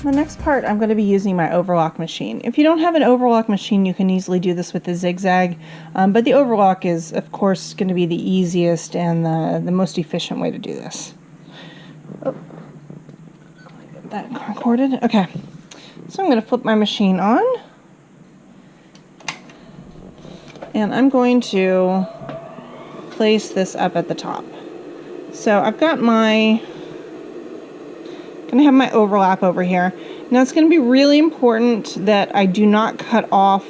The next part, I'm going to be using my overlock machine. If you don't have an overlock machine, you can easily do this with the zigzag, but the overlock is, of course, going to be the easiest and the most efficient way to do this. Oh, get that recorded. Okay, so I'm going to flip my machine on, and I'm going to place this up at the top. So I've got my gonna have my overlap over here. Now it's going to be really important that I do not cut off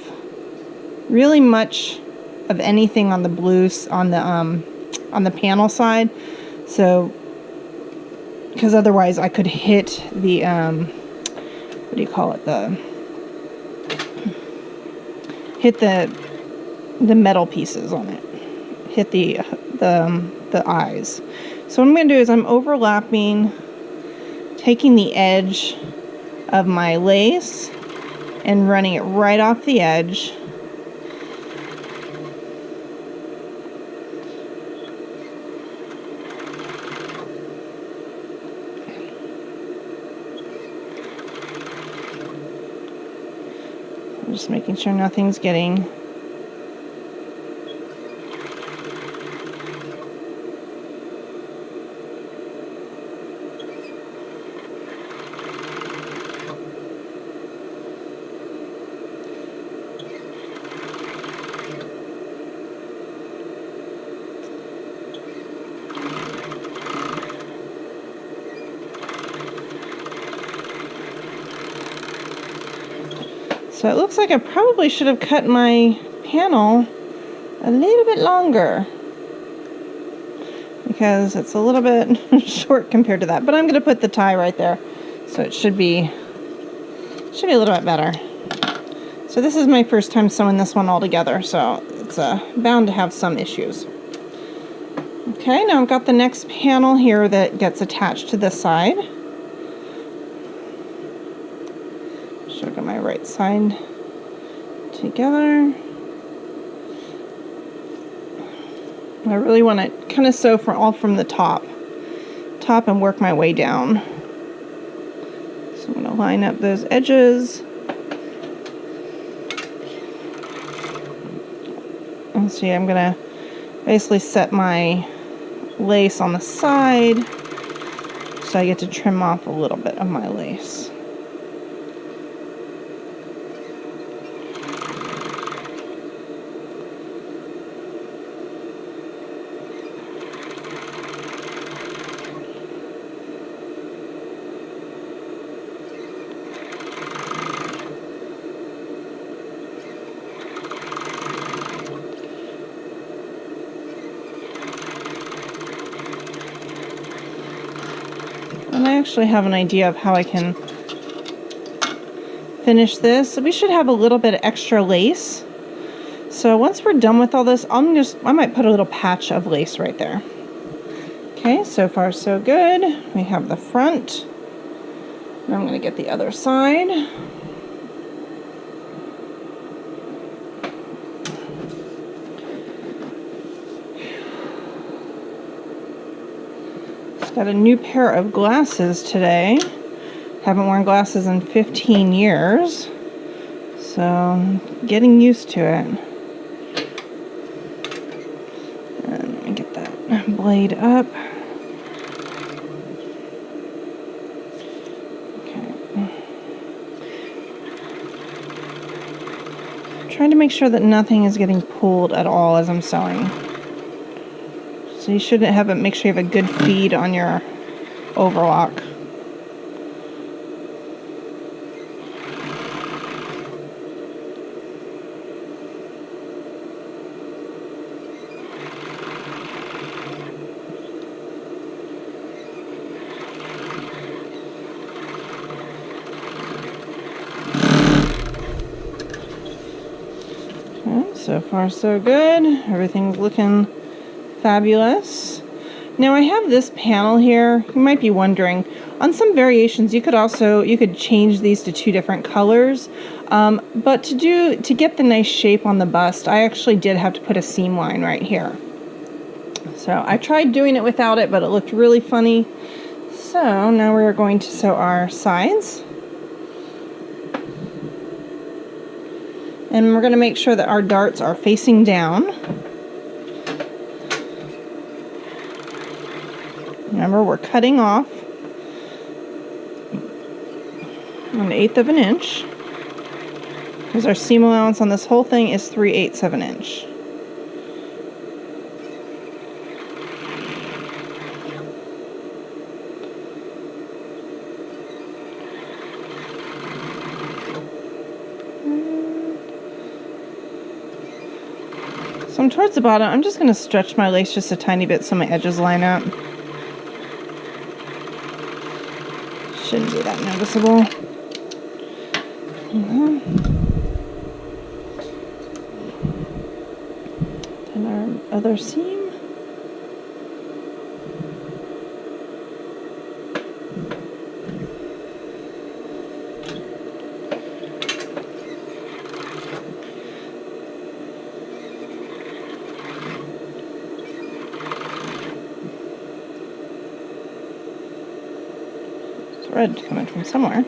really much of anything on the blues on the panel side. So, because otherwise I could hit the what do you call it? Hit the metal pieces on it. Hit the eyes. So what I'm going to do is I'm overlapping, taking the edge of my lace and running it right off the edge. I'm just making sure nothing's getting So it looks like I probably should have cut my panel a little bit longer because it's a little bit short compared to that. But I'm going to put the tie right there, so it should be a little bit better. So this is my first time sewing this one all together, so it's bound to have some issues. Okay, now I've got the next panel here that gets attached to this side. Should get my right side together. I really want to kind of sew from the top and work my way down. So I'm going to line up those edges. And see, I'm going to basically set my lace on the side so I get to trim off a little bit of my lace. And I actually have an idea of how I can finish this. So we should have a little bit of extra lace. So once we're done with all this, I might put a little patch of lace right there. Okay, so far so good. We have the front. Now I'm going to get the other side. Got a new pair of glasses today. Haven't worn glasses in 15 years. So I'm getting used to it. And let me get that blade up. Okay. Trying to make sure that nothing is getting pulled at all as I'm sewing. So you shouldn't have it, make sure you have a good feed on your overlock. Okay, so far so good. Everything's looking fabulous. Now I have this panel here. You might be wondering, on some variations you could change these to two different colors, but to get the nice shape on the bust, I actually did have to put a seam line right here. So I tried doing it without it, but it looked really funny. So now we're going to sew our sides. And we're going to make sure that our darts are facing down. Remember, we're cutting off 1/8 of an inch, because our seam allowance on this whole thing is 3/8 of an inch. So I'm towards the bottom. I'm just going to stretch my lace just a tiny bit so my edges line up. Shouldn't be that noticeable. Then our other seam. Thread coming from somewhere.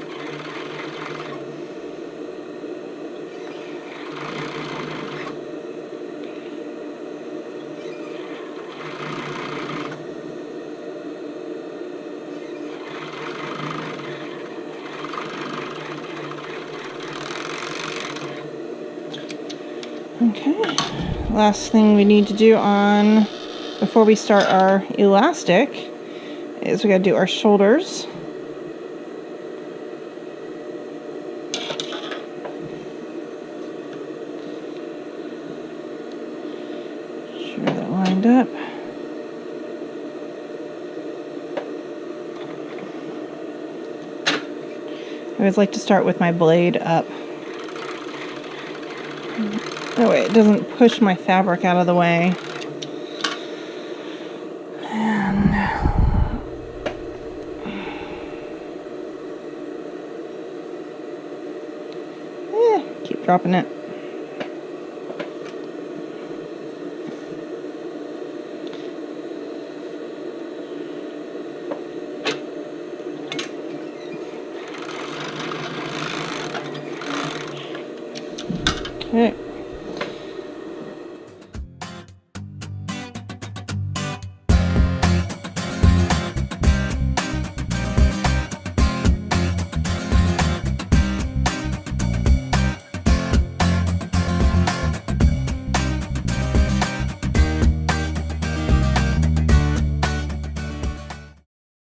Okay, last thing we need to do on before we start our elastic is we gotta do our shoulders. Sure that lined up. I always like to start with my blade up. That way it doesn't push my fabric out of the way. And keep dropping it.